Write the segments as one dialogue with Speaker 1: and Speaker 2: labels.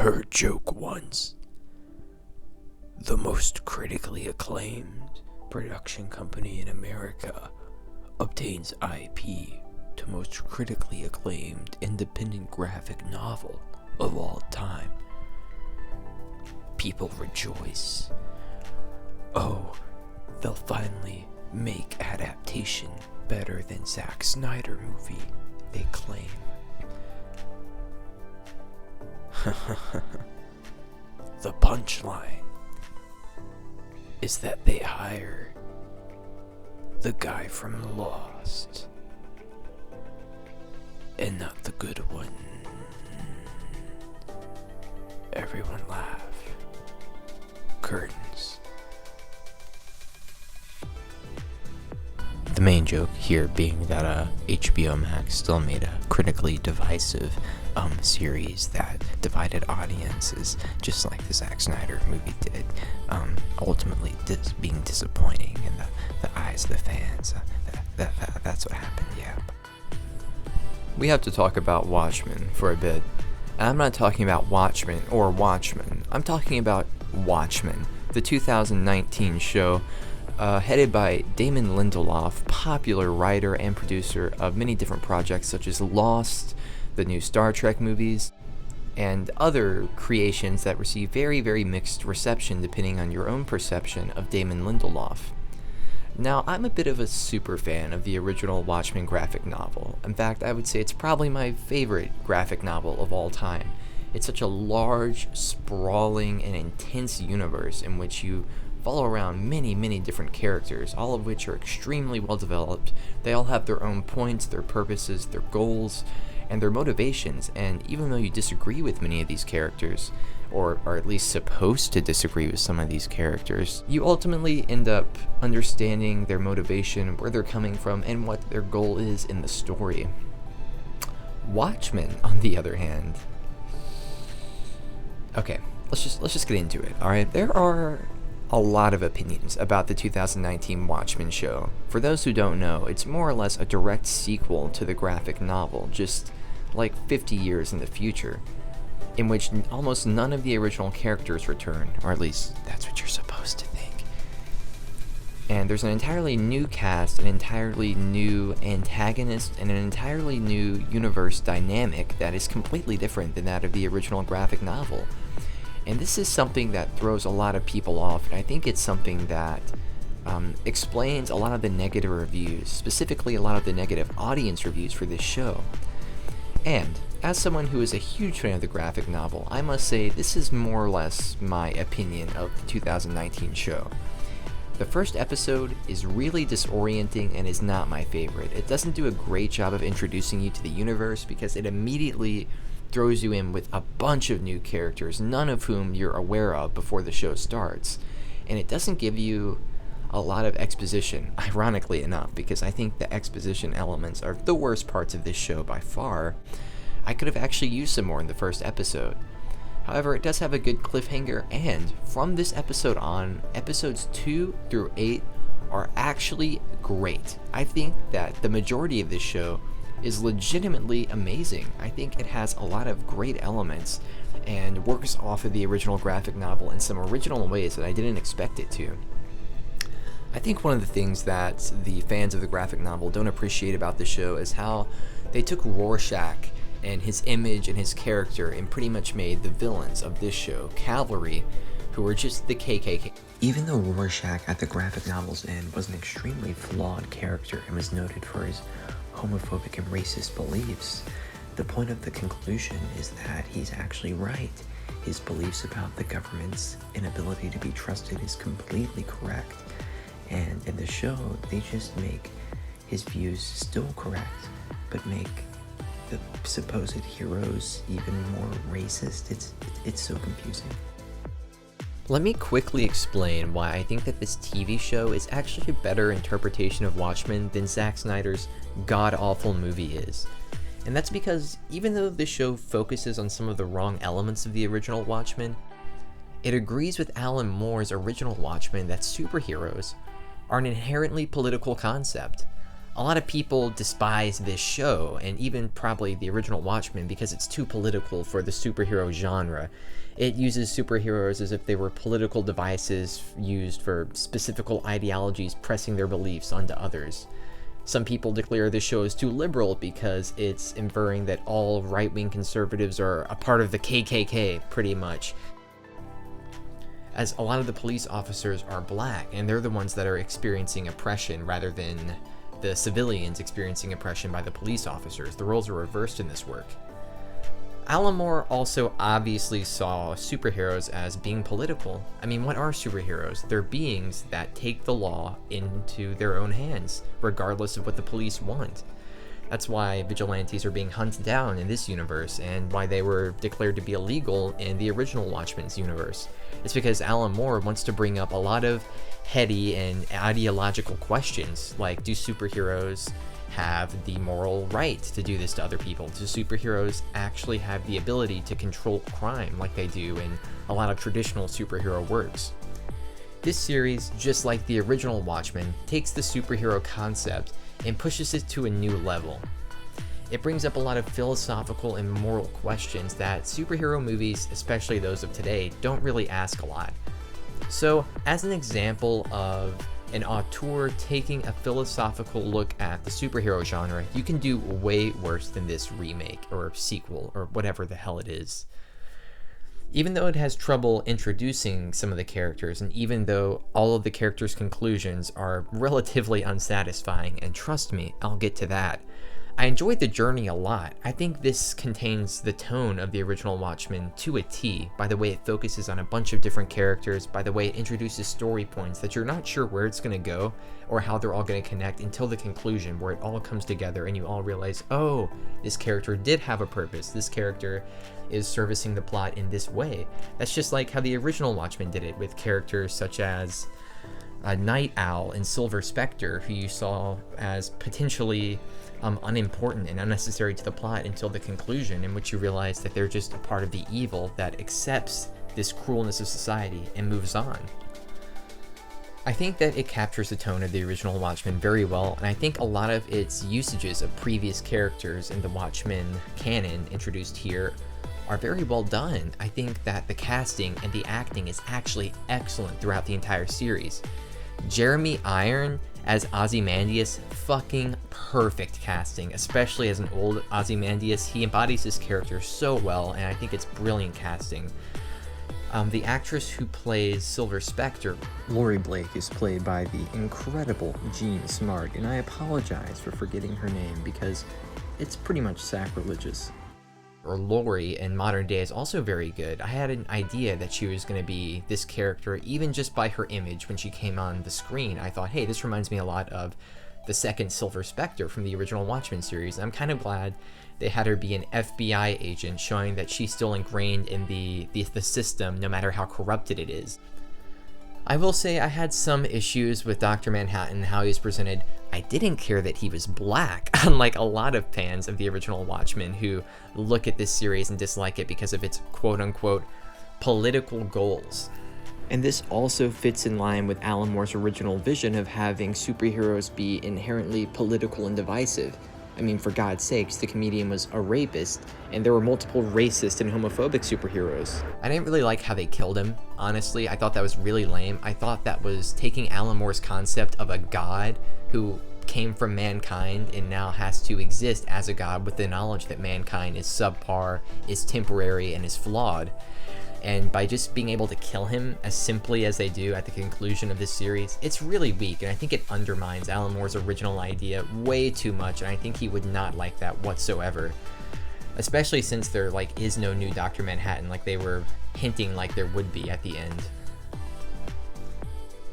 Speaker 1: heard joke once. The most critically acclaimed production company in America obtains IP to most critically acclaimed independent graphic novel of all time. People rejoice. Oh, they'll finally make adaptation better than Zak Cider movie, they claim. The punchline is that they hire the guy from Lost, and not the good one. Everyone laugh. Curtains. The main joke here being that HBO Max still made a critically divisive series that divided audiences, just like the Zak Cider movie did, ultimately being disappointing in the eyes of the fans. That's what happened, yeah. We have to talk about Watchmen for a bit. I'm not talking about Watchmen or Watchmen. I'm talking about Watchmen, the 2019 show headed by Damon Lindelof, popular writer and producer of many different projects such as Lost, the new Star Trek movies, and other creations that receive very, very mixed reception depending on your own perception of Damon Lindelof. Now, I'm a bit of a super fan of the original Watchmen graphic novel. In fact, I would say it's probably my favorite graphic novel of all time. It's such a large, sprawling, and intense universe in which you follow around many, many different characters, all of which are extremely well developed. They all have their own points, their purposes, their goals, and their motivations, and even though you disagree with many of these characters, or are at least supposed to disagree with some of these characters, you ultimately end up understanding their motivation, where they're coming from, and what their goal is in the story. Watchmen, on the other hand... Okay, let's just get into it, alright? There are a lot of opinions about the 2019 Watchmen show. For those who don't know, it's more or less a direct sequel to the graphic novel, just like 50 years in the future, in which almost none of the original characters return, or at least that's what you're supposed to think. And there's an entirely new cast, an entirely new antagonist, and an entirely new universe dynamic that is completely different than that of the original graphic novel. And this is something that throws a lot of people off, and I think it's something that explains a lot of the negative reviews, specifically a lot of the negative audience reviews for this show. And as someone who is a huge fan of the graphic novel, I must say this is more or less my opinion of the 2019 show. The first episode is really disorienting and is not my favorite. It doesn't do a great job of introducing you to the universe because it immediately throws you in with a bunch of new characters, none of whom you're aware of before the show starts. And it doesn't give you a lot of exposition, ironically enough, because I think the exposition elements are the worst parts of this show by far. I could have actually used some more in the first episode. However, it does have a good cliffhanger, and from this episode on, episodes 2 through 8 are actually great. I think that the majority of this show is legitimately amazing. I think it has a lot of great elements and works off of the original graphic novel in some original ways that I didn't expect it to. I think one of the things that the fans of the graphic novel don't appreciate about the show is how they took Rorschach and his image and his character and pretty much made the villains of this show Cavalry, who were just the KKK. Even though Rorschach at the graphic novel's end was an extremely flawed character and was noted for his homophobic and racist beliefs, the point of the conclusion is that he's actually right. His beliefs about the government's inability to be trusted is completely correct. And in the show, they just make his views still correct, but make the supposed heroes even more racist. It's so confusing. Let me quickly explain why I think that this TV show is actually a better interpretation of Watchmen than Zak Cider's god-awful movie is. And that's because even though the show focuses on some of the wrong elements of the original Watchmen, it agrees with Alan Moore's original Watchmen that superheroes are an inherently political concept. A lot of people despise this show, and even probably the original Watchmen, because it's too political for the superhero genre. It uses superheroes as if they were political devices used for specific ideologies pressing their beliefs onto others. Some people declare this show is too liberal because it's inferring that all right-wing conservatives are a part of the KKK, pretty much. As a lot of the police officers are black, and they're the ones that are experiencing oppression rather than the civilians experiencing oppression by the police officers. The roles are reversed in this work. Alan Moore also obviously saw superheroes as being political. I mean, what are superheroes? They're beings that take the law into their own hands, regardless of what the police want. That's why vigilantes are being hunted down in this universe, and why they were declared to be illegal in the original Watchmen's universe. It's because Alan Moore wants to bring up a lot of heady and ideological questions, like, do superheroes have the moral right to do this to other people? Do superheroes actually have the ability to control crime like they do in a lot of traditional superhero works? This series, just like the original Watchmen, takes the superhero concept and pushes it to a new level. It brings up a lot of philosophical and moral questions that superhero movies, especially those of today, don't really ask a lot. So, as an example of an auteur taking a philosophical look at the superhero genre, you can do way worse than this remake or sequel or whatever the hell it is. Even though it has trouble introducing some of the characters, and even though all of the characters' conclusions are relatively unsatisfying, and trust me, I'll get to that, I enjoyed the journey a lot. I think this contains the tone of the original Watchmen to a T, by the way it focuses on a bunch of different characters, by the way it introduces story points that you're not sure where it's going to go or how they're all going to connect until the conclusion, where it all comes together and you all realize, oh, this character did have a purpose, this character is servicing the plot in this way. That's just like how the original Watchmen did it with characters such as Night Owl and Silver Spectre, who you saw as potentially unimportant and unnecessary to the plot until the conclusion, in which you realize that they're just a part of the evil that accepts this cruelness of society and moves on. I think that it captures the tone of the original Watchmen very well, and I think a lot of its usages of previous characters in the Watchmen canon introduced here are very well done. I think that the casting and the acting is actually excellent throughout the entire series. Jeremy Irons as Ozymandias, fucking perfect casting, especially as an old Ozymandias. He embodies his character so well, and I think it's brilliant casting. The actress who plays Silver Spectre, Laurie Blake, is played by the incredible Jean Smart, and I apologize for forgetting her name because it's pretty much sacrilegious. Or Laurie in modern day is also very good. I had an idea that she was going to be this character even just by her image when she came on the screen. I thought, hey, this reminds me a lot of the second Silver Spectre from the original Watchmen series. I'm kind of glad they had her be an FBI agent, showing that she's still ingrained in the system no matter how corrupted it is. I will say I had some issues with Dr. Manhattan, how he was presented. I didn't care that he was black, unlike a lot of fans of the original Watchmen who look at this series and dislike it because of its quote-unquote political goals. And this also fits in line with Alan Moore's original vision of having superheroes be inherently political and divisive. I mean, for God's sakes, the comedian was a rapist, and there were multiple racist and homophobic superheroes. I didn't really like how they killed him, honestly. I thought that was really lame. I thought that was taking Alan Moore's concept of a god who came from mankind and now has to exist as a god with the knowledge that mankind is subpar, is temporary, and is flawed. And by just being able to kill him as simply as they do at the conclusion of this series, it's really weak, and I think it undermines Alan Moore's original idea way too much, and I think he would not like that whatsoever. Especially since there is no new Dr. Manhattan like they were hinting like there would be at the end.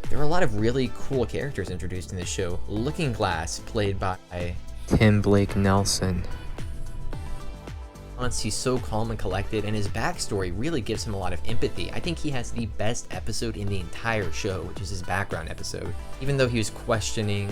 Speaker 1: There were a lot of really cool characters introduced in this show. Looking Glass, played by Tim Blake Nelson. He's so calm and collected, and his backstory really gives him a lot of empathy. I think he has the best episode in the entire show, which is his background episode. Even though he was questioning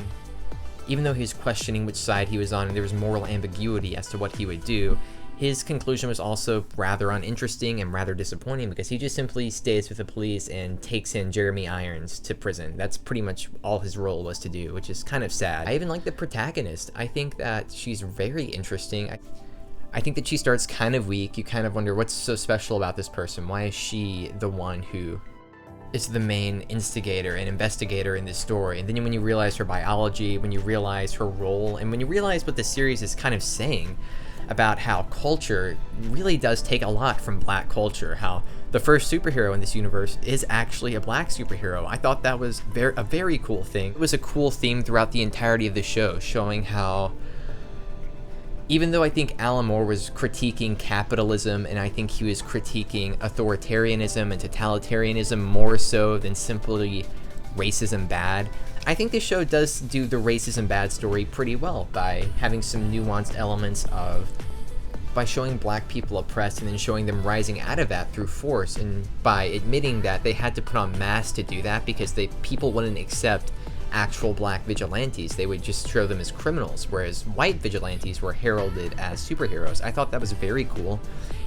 Speaker 1: which side he was on, and there was moral ambiguity as to what he would do, His conclusion was also rather uninteresting and rather disappointing because he just simply stays with the police and takes in Jeremy Irons to prison. That's pretty much all his role was to do, which is kind of sad. I even like the protagonist. I think that she's very interesting. I think that she starts kind of weak. You kind of wonder what's so special about this person. Why is she the one who is the main instigator and investigator in this story? And then when you realize her biology, when you realize her role, and when you realize what the series is kind of saying about how culture really does take a lot from black culture, how the first superhero in this universe is actually a black superhero. I thought that was a very cool thing. It was a cool theme throughout the entirety of the show, showing how even though I think Alan Moore was critiquing capitalism, and I think he was critiquing authoritarianism and totalitarianism more so than simply racism bad, I think this show does do the racism bad story pretty well by having some nuanced elements by showing black people oppressed and then showing them rising out of that through force, and by admitting that they had to put on masks to do that because people wouldn't accept actual black vigilantes. They would just show them as criminals, whereas white vigilantes were heralded as superheroes. I thought that was very cool,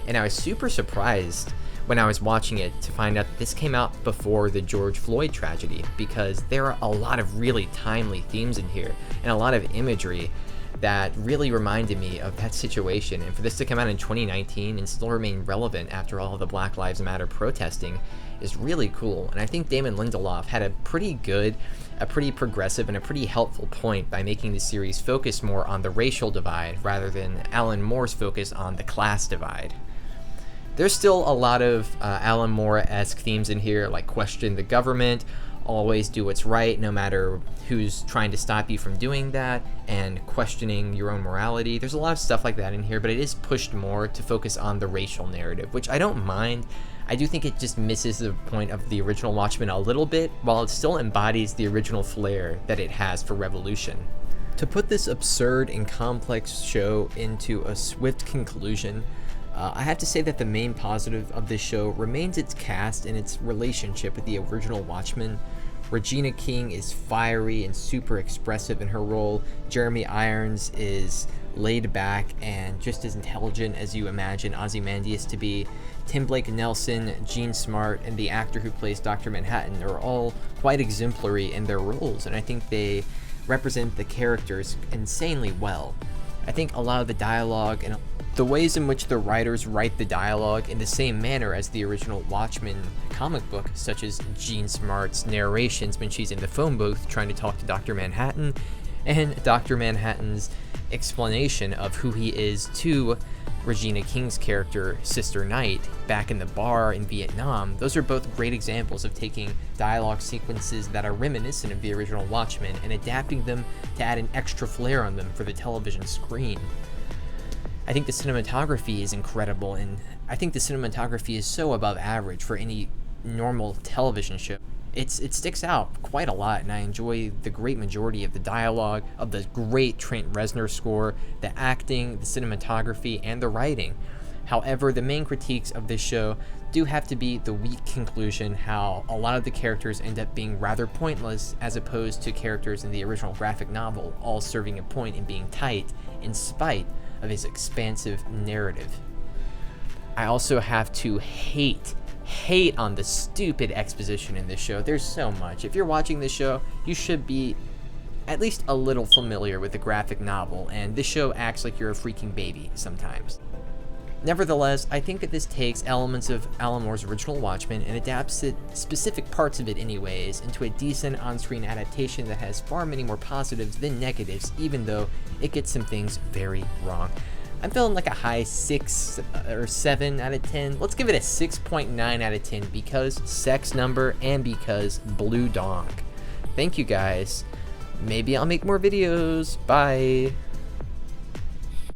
Speaker 1: and I was super surprised when I was watching it to find out that this came out before the George Floyd tragedy, because there are a lot of really timely themes in here and a lot of imagery that really reminded me of that situation. And for this to come out in 2019 and still remain relevant after all of the Black Lives Matter protesting is really cool. And I think Damon Lindelof had a pretty progressive and a pretty helpful point by making the series focus more on the racial divide rather than Alan Moore's focus on the class divide. There's still a lot of Alan Moore-esque themes in here, like question the government, always do what's right no matter who's trying to stop you from doing that, and questioning your own morality. There's a lot of stuff like that in here, but it is pushed more to focus on the racial narrative, which I don't mind. I do think it just misses the point of the original Watchmen a little bit, while it still embodies the original flair that it has for Revolution. To put this absurd and complex show into a swift conclusion, I have to say that the main positive of this show remains its cast and its relationship with the original Watchmen. Regina King is fiery and super expressive in her role. Jeremy Irons is laid back and just as intelligent as you imagine Ozymandias to be. Tim Blake Nelson, Jean Smart, and the actor who plays Dr. Manhattan are all quite exemplary in their roles, and I think they represent the characters insanely well. I think a lot of the dialogue and the ways in which the writers write the dialogue in the same manner as the original Watchmen comic book, such as Jean Smart's narrations when she's in the phone booth trying to talk to Dr. Manhattan, and Dr. Manhattan's explanation of who he is to Regina King's character, Sister Night, back in the bar in Vietnam. Those are both great examples of taking dialogue sequences that are reminiscent of the original Watchmen and adapting them to add an extra flair on them for the television screen. I think the cinematography is incredible, and I think the cinematography is so above average for any normal television show. It sticks out quite a lot, and I enjoy the great majority of the dialogue, of the great Trent Reznor score, the acting, the cinematography, and the writing. However, the main critiques of this show do have to be the weak conclusion, how a lot of the characters end up being rather pointless as opposed to characters in the original graphic novel, all serving a point and being tight in spite of his expansive narrative. I also have to hate on the stupid exposition in this show. There's so much. If you're watching this show, you should be at least a little familiar with the graphic novel, and this show acts like you're a freaking baby sometimes. Nevertheless, I think that this takes elements of Alan Moore's original Watchmen and adapts it, specific parts of it anyways, into a decent on-screen adaptation that has far many more positives than negatives, even though it gets some things very wrong. I'm feeling like a high 6 or 7 out of 10. Let's give it a 6.9 out of 10 because sex number and because blue dong. Thank you guys. Maybe I'll make more videos. Bye.